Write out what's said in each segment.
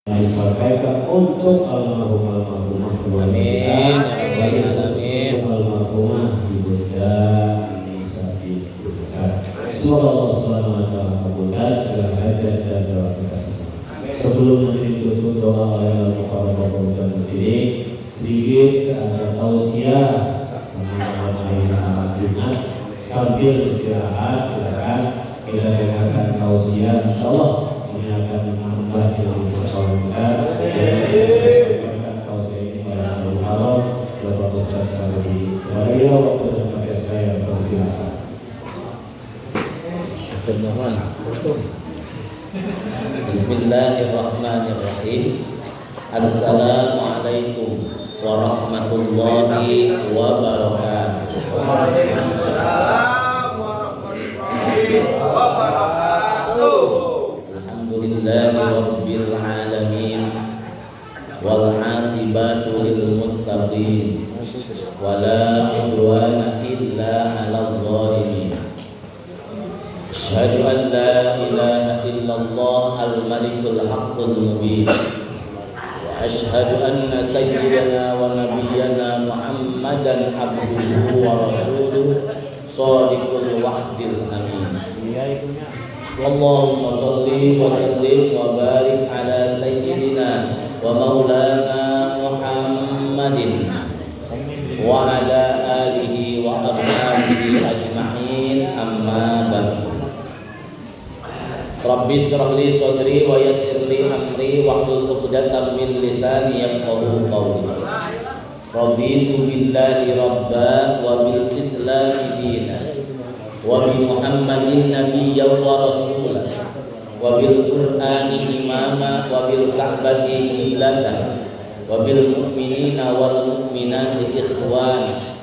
disampaikan untuk almarhumah amin ya rabbal alamin. Almarhumah Ibunda Nisa semoga Allah Subhanahu wa taala kabulkan segala hajat dan doa kita semua. Sebelum nanti ditutup doa oleh al-mukarram dan ini sedikit ada tausiah mengenai hari Jumat sambil istirahat. Silakan kita dengarkan tausiah, insyaallah ini akan menambah ilmu pengetahuan kita. Dengarkan tausiah ini pada al-mukarram Bapak Ustaz Sarwi. Saya waktu dan saya persilakan. Termohon. Bismillahirrahmanirrahim. Assalamualaikum warahmatullahi wabarakatuh. Waalaikumsalam warahmatullahi wabarakatuh. Alhamdulillahi rabbil alamin wal aqibatu lil muttaqin wala udwana illa 'alal zalimin. Asyhadu an la ilaha illallah al-malikul haqqul mubin wa asyhadu anna sayyidana wa nabiyyana Muhammadan abduhu wa rasuluhu shadiqul wa'dil amin. Allahumma shalli wa sallim wa barik ala sayyidina wa maulana Muhammadin wa ala alihi wa ashabihi ajma'in, amma ba'du. Rabbi shrah li sadri wa yassir li amri wahlul 'uqdatam min lisani yafqahu qawli. Raditu billahi rabba wa bil islami dinan wa bi Muhammadin nabiyyan wa rasulan wa bil qur'ani imama wa bil ka'bati qiblatan wa bil mu'minina wal mu'minati ikhwana.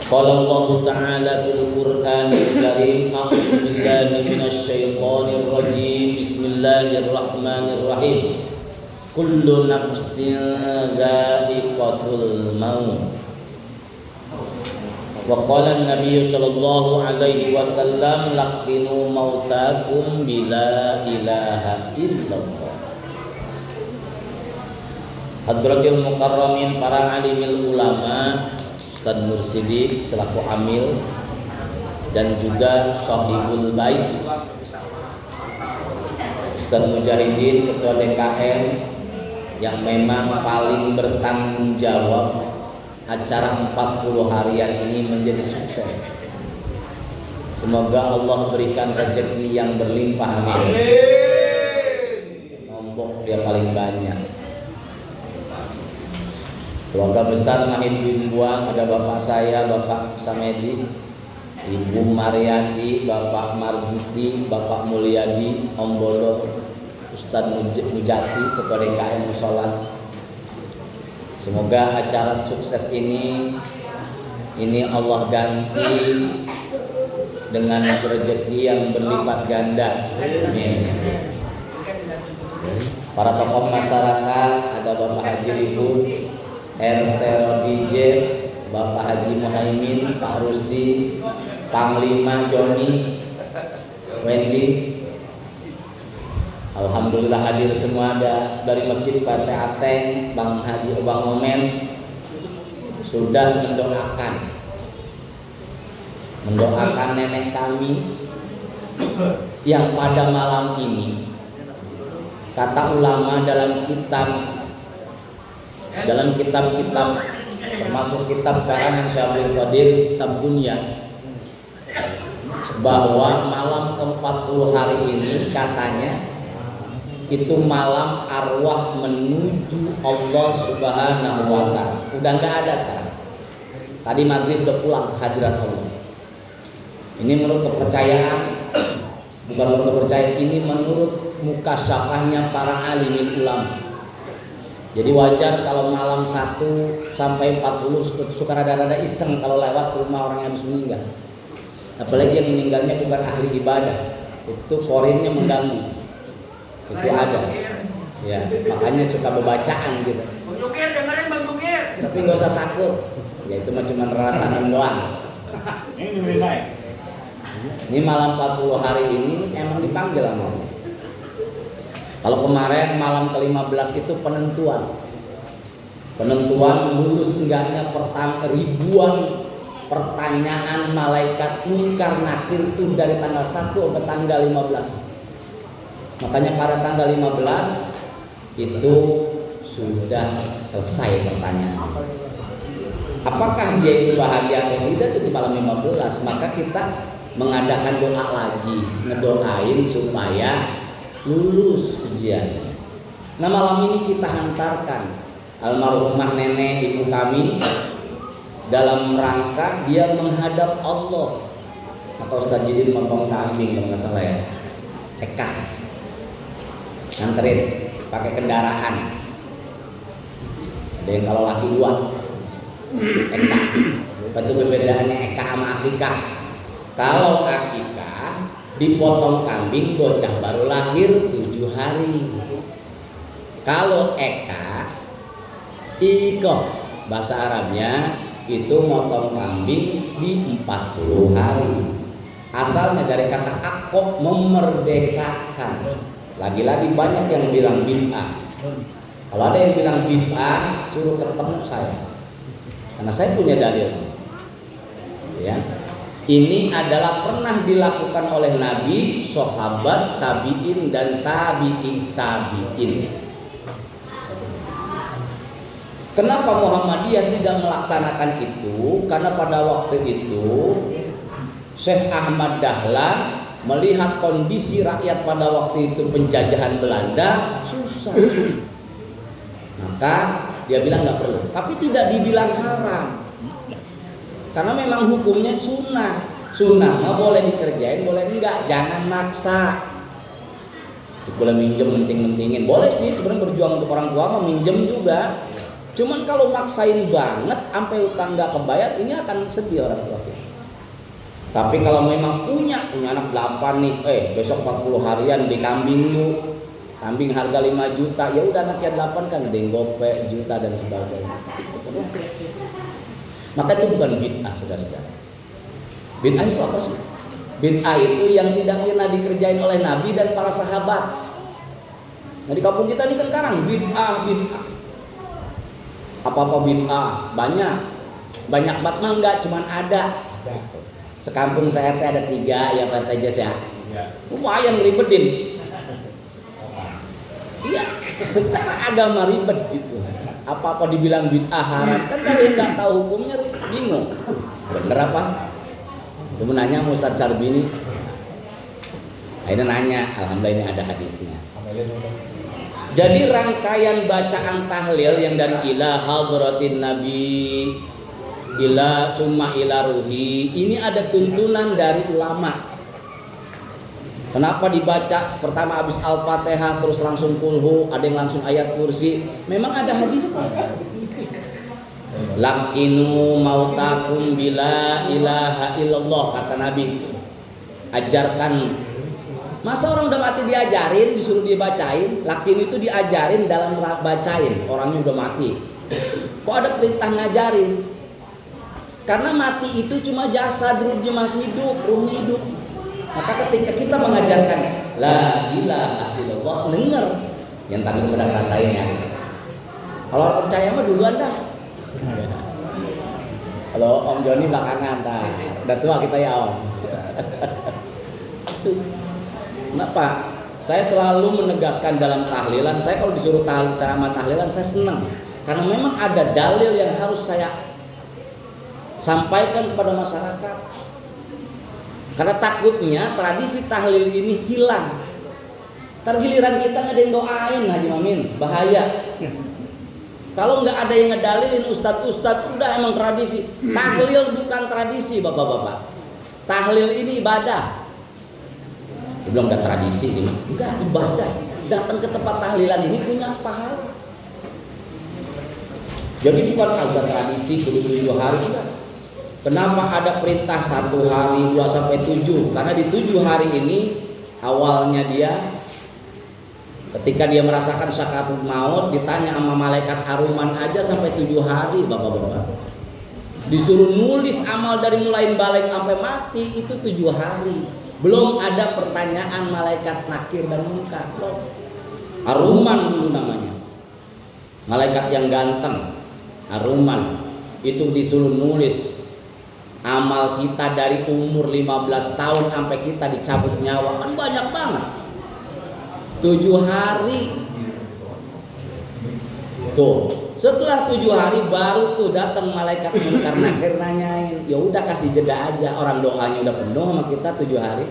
Qala Allah Ta'ala fil Qur'anil Karim, a'udzu billahi minasy syaithanir rajim. Bismillahirrahmanirrahim. Kullu nafsin dha'iqatul maut. Wa qala an-nabiy sallallahu alaihi wasallam, laqinu mautakum bila ilaha illallah. Hadratil mukarramin, para alimil ulama, Ustaz Mursidi selaku amil dan juga sahibul bait, Ustaz Mujahidin ketua DKM yang memang paling bertanggung jawab acara 40 harian ini menjadi sukses. Semoga Allah berikan rezeki yang berlimpah, amin. Nombok dia paling banyak. Keluarga besar Mahid Bimbuang, ada bapak saya, Bapak Samedi, Ibu Mariati, Bapak Marjuti, Bapak Mulyadi, Om Bodo, Ustadz Mujati, Ketua DKM Musola. Semoga acara sukses ini Allah ganti dengan rezeki yang berlipat ganda. Amin. Para tokoh masyarakat, ada Bapak Haji Ribut, RT Rodijes, Bapak Haji Muhaimin, Pak Rusdi, Panglima Joni, Wendy. Alhamdulillah hadir semua, ada dari Masjid Partai Ateng, Bang Haji Bang Omen sudah mendoakan nenek kami yang pada malam ini, kata ulama dalam kitab-kitab termasuk kitab karangan Syaikhul Qadir, kitab Dunia, bahwa malam ke-40 hari ini katanya itu malam arwah menuju Allah Subhanahu wa taala. Udah enggak ada sekarang. Tadi maghrib udah pulang ke hadirat Allah. Ini menurut kepercayaan, bukan menurut kepercayaan, ini menurut mukasyafahnya para alimin ulama. Jadi wajar kalau malam 1 sampai 40 suka rada-rada iseng kalau lewat rumah orang yang habis meninggal. Apalagi yang meninggalnya bukan ahli ibadah, itu korinnya mengganggu. Itu ada. Ya, makanya suka bebacaan gitu. Bang Jungkir, dengerin Bang Jungkir. Tapi nggak usah takut. Ya itu mah cuma rasakan doang. Ini malam 40 hari ini emang dipanggil sama Allah. Kalau kemarin malam ke-15 itu penentuan lulus enggaknya ribuan pertanyaan malaikat munkar nakir itu dari tanggal 1 sampai tanggal 15. Makanya pada tanggal 15 itu sudah selesai pertanyaan. Apakah dia itu bahagia atau tidak itu di malam 15? Maka kita mengadakan doa lagi, ngedoain supaya lulus ujian. Nah, malam ini kita hantarkan almarhumah nenek ibu kami dalam rangka dia menghadap Allah. Maka Ustaz Jidin motong kambing kalau nggak salah ya, Eka nganterin pakai kendaraan. Ada yang kalau laki 2 Eka. Itu perbedaannya Eka sama akikah. Kalau akikah dipotong kambing bocah baru lahir 7 hari. Kalau Eka ikoh bahasa Arabnya itu motong kambing di 40 hari. Asalnya dari kata akok, memerdekakan. Lagi-lagi banyak yang bilang bid'ah. Kalau ada yang bilang bid'ah, suruh ketemu saya. Karena saya punya dalil. Ya. Ini adalah pernah dilakukan oleh Nabi, sahabat, tabi'in dan tabi'in. Kenapa Muhammadiyah tidak melaksanakan itu? Karena pada waktu itu Syekh Ahmad Dahlan melihat kondisi rakyat pada waktu itu penjajahan Belanda susah. Maka dia bilang nggak perlu. Tapi tidak dibilang haram. Karena memang hukumnya sunnah. Sunnah mah boleh dikerjain, boleh enggak. Jangan maksa. Boleh minjem menting-mentingin. Boleh sih sebenarnya berjuang untuk orang tua mah minjem juga. Cuman kalau maksain banget sampai utang nggak kebayar, ini akan sedih orang tua kita. Tapi kalau memang punya anak 8 nih, besok 40 harian di kambing yuk. Kambing harga 5 juta, ya udah anaknya 8 kan ada yang gope juta dan sebagainya. Maka itu bukan bid'ah, saudara-saudara. Bid'ah itu apa sih? Bid'ah itu yang tidak pernah dikerjain oleh Nabi dan para sahabat. Nah, di kampung kita ini kan sekarang bid'ah. Apa-apa bid'ah, banyak banget mah enggak, cuman ada. Sekampung saya teh ada 3 ya Pak Tejas ya. Lumayan ngeribetin. Iya, secara agama ribet gitu. Apa-apa dibilang bid'ah haram, kan kalau yang nggak tahu hukumnya bingung. Bener apa? Dia nanya sama Ustaz Sarbini. Akhirnya nanya, alhamdulillah ini ada hadisnya. Jadi rangkaian bacaan tahlil yang dari ila hadratin nabi, ila cuma ila ruhi, ini ada tuntunan dari ulama. Kenapa dibaca pertama habis Al-Fatihah terus langsung kulhu, ada yang langsung ayat kursi? Memang ada hadisnya. Lakinu mautakum bila ilaha illallah, kata Nabi. Ajarkan. Masa orang udah mati diajarin, disuruh dia bacain? Lakin itu diajarin dalam bacain, orangnya udah mati. Kok ada perintah ngajarin? Karena mati itu cuma jasad, ruhnya masih hidup, ruhnya hidup. Maka ketika kita mengajarkan la ilaha illallah, denger yang tadi udah ngerasain ya. Kalau orang percaya mah duluan dah. Kalau Om Joni belakangan dah. Udah tua kita ya Om. Kenapa? Saya selalu menegaskan dalam tahlilan, saya kalau disuruh ceramah tahlilan saya senang. Karena memang ada dalil yang harus saya sampaikan kepada masyarakat. Karena takutnya tradisi tahlil ini hilang. Ntar giliran kita nggak ada yang doain Haji Mamin, bahaya. Kalau nggak ada yang ngedalilin ustadz udah emang tradisi. Tahlil bukan tradisi bapak-bapak. Tahlil ini ibadah. Dia bilang udah tradisi ini, enggak, ibadah. Datang ke tempat tahlilan ini punya pahala. Jadi bukan agak tradisi kudu 7 hari enggak. Kenapa ada perintah 1 hari 2 sampai 7? Karena di 7 hari ini awalnya dia ketika dia merasakan sakaratul maut ditanya sama malaikat aruman aja sampai 7 hari bapak-bapak. Disuruh nulis amal dari mulai balik sampai mati itu 7 hari. Belum ada pertanyaan malaikat nakir dan munkar. Aruman dulu namanya, malaikat yang ganteng. Aruman itu disuruh nulis amal kita dari umur 15 tahun sampai kita dicabut nyawa, kan banyak banget. 7 hari tuh, setelah 7 hari baru tuh datang malaikat Munkar Nakir nanyain. Ya udah kasih jeda aja, orang doanya udah penuh sama kita 7 hari.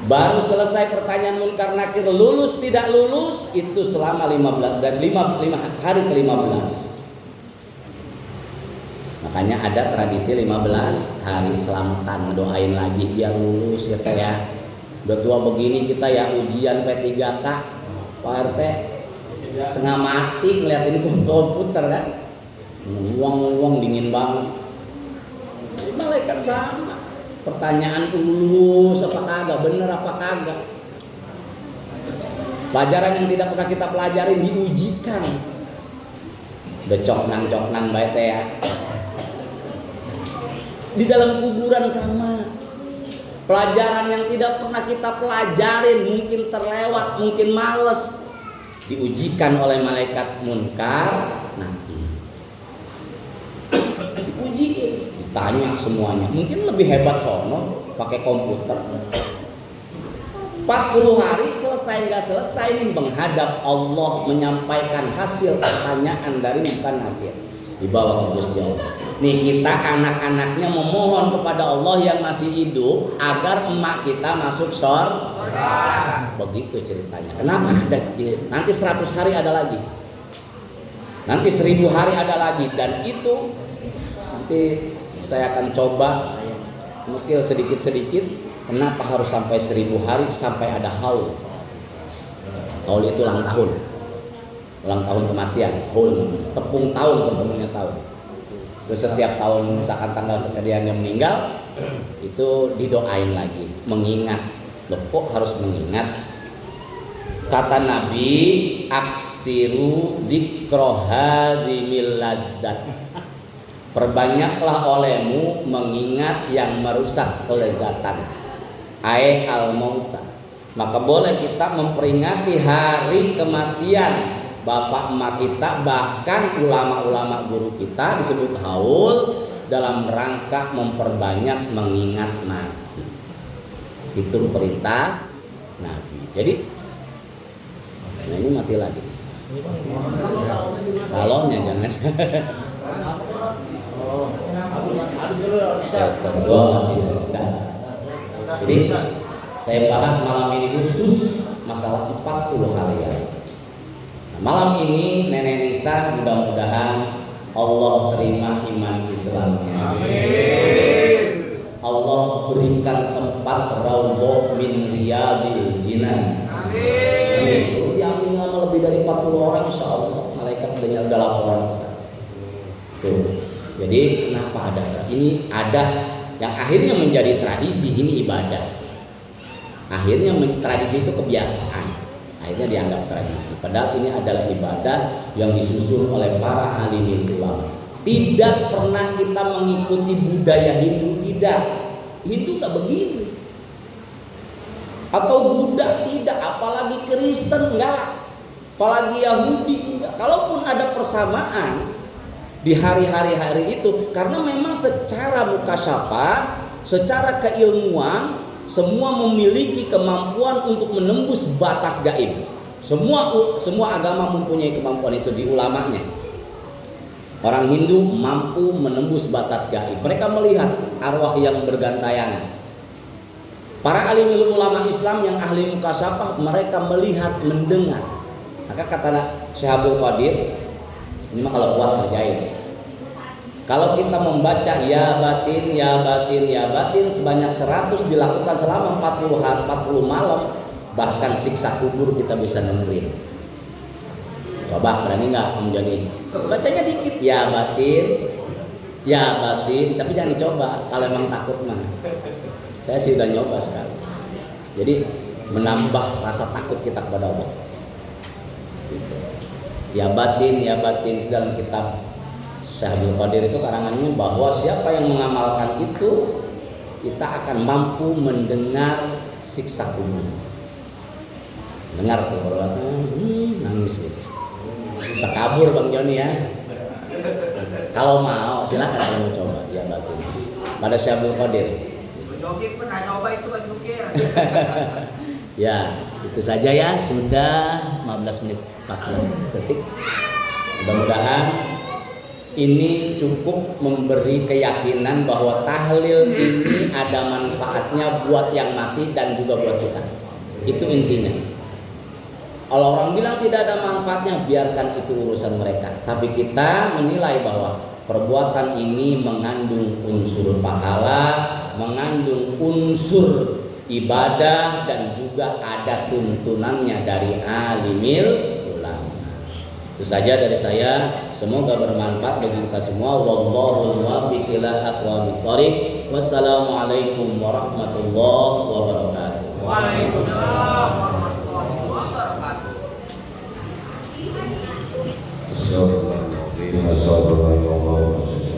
Baru selesai pertanyaan Munkar Nakir, lulus tidak lulus itu selama 15 dan 5 hari ke-15. Makanya ada tradisi 15 hari selamatan, ngedoain lagi biar lulus ya kayak udah tua begini kita ya ujian P3K Pak RT setengah mati ngeliatin komputer kan, uang dingin banget. Malaikat sama, pertanyaan lulus apa kagak, bener apa kagak. Pelajaran yang tidak pernah kita pelajarin diujikan. Udah coknang baik teh ya. Di dalam kuburan sama, pelajaran yang tidak pernah kita pelajarin, mungkin terlewat, mungkin males, diujikan oleh malaikat Munkar Nakir. Diujiin, ditanya semuanya. Mungkin lebih hebat sono pakai komputer. 40 hari selesai nggak selesai nih menghadap Allah menyampaikan hasil pertanyaan dari Munkar Nakir. Dibawa ke Gusti Allah. Nih kita anak-anaknya memohon kepada Allah yang masih hidup agar emak kita masuk surga. Begitu ceritanya. Kenapa ada? Nanti 100 hari ada lagi. Nanti 1000 hari ada lagi. Dan itu nanti saya akan coba nukil sedikit-sedikit. Kenapa harus sampai 1000 hari sampai ada haul? Haul itu ulang tahun. Ulang tahun kematian, haul, tepung tahun, tepunnya tahun. Terus setiap tahun misalkan tanggal sekian yang meninggal, itu didoain lagi, mengingat. Loh, kok harus mengingat? Kata Nabi, aksiru dzikra hadzimil ladzat. Perbanyaklah olehmu mengingat yang merusak kelezatan. Ai al-mauta. Maka boleh kita memperingati hari kematian bapak emak kita, bahkan ulama-ulama guru kita disebut haul dalam rangka memperbanyak mengingat mati. Itu perintah Nabi. Jadi, nah ini mati lagi. Salonnya jangan. Jadi saya bahas malam ini khusus masalah 40 hari ya. Malam ini Nenek Nisa mudah-mudahan Allah terima iman Islamnya. Amin. Allah berikan tempat raudhah min riyadil jinan. Amin. Diambil lama lebih dari 40 orang insya Allah. Malaikat udah laporan besar. Tuh. Jadi kenapa ada? Ini ada yang akhirnya menjadi tradisi, ini ibadah. Akhirnya tradisi itu kebiasaan. Akhirnya dianggap tradisi. Padahal ini adalah ibadah yang disusun oleh para alim ulama. Tidak pernah kita mengikuti budaya Hindu, tidak. Hindu tak begini. Atau Buddha tidak, apalagi Kristen enggak. Apalagi Yahudi enggak. Kalaupun ada persamaan di hari-hari itu, karena memang secara mukasyafah, secara keilmuan semua memiliki kemampuan untuk menembus batas gaib. Semua agama mempunyai kemampuan itu di ulamanya. Orang Hindu mampu menembus batas gaib. Mereka melihat arwah yang bergantayangan. Para alim ulama Islam yang ahli mukasyafah, mereka melihat, mendengar. Maka kata Syekh Abdul Qadir, ini mah kalau kuat kerjain. Kalau kita membaca ya batin, ya batin, ya batin sebanyak 100 dilakukan selama 40 hari, 40 malam, bahkan siksa kubur kita bisa dengerin. Coba berani nggak menjadi? Bacanya dikit ya batin, tapi jangan dicoba kalau emang takut mah. Saya sih udah nyoba sekali. Jadi menambah rasa takut kita kepada Allah. Ya batin dalam kitab Syekh Abdul Qadir itu karangannya bahwa siapa yang mengamalkan itu, kita akan mampu mendengar siksa kubur. dengar tuh perbuatan nangis gitu. Bisa kabur Bang Joni ya. Kalau mau silakan kalau mau coba ya batin. Pada Syekh Abdul Qadir. Joget pernah nyoba itu Bang Jukir. Ya, itu saja ya, sudah 15 menit 14 detik. Mudah-mudahan ini cukup memberi keyakinan bahwa tahlil ini ada manfaatnya buat yang mati dan juga buat kita. Itu intinya. Kalau orang bilang tidak ada manfaatnya, biarkan itu urusan mereka. Tapi kita menilai bahwa perbuatan ini mengandung unsur pahala, mengandung unsur ibadah, dan juga ada tuntunannya dari alimil ulama. Itu saja dari saya. Semoga bermanfaat bagi kita semua. Wallahul muwaffiq ila aqwamit thoriq. Wassalamualaikum warahmatullahi wabarakatuh. Waalaikumsalam warahmatullahi wabarakatuh. Assalamualaikum warahmatullahi wabarakatuh.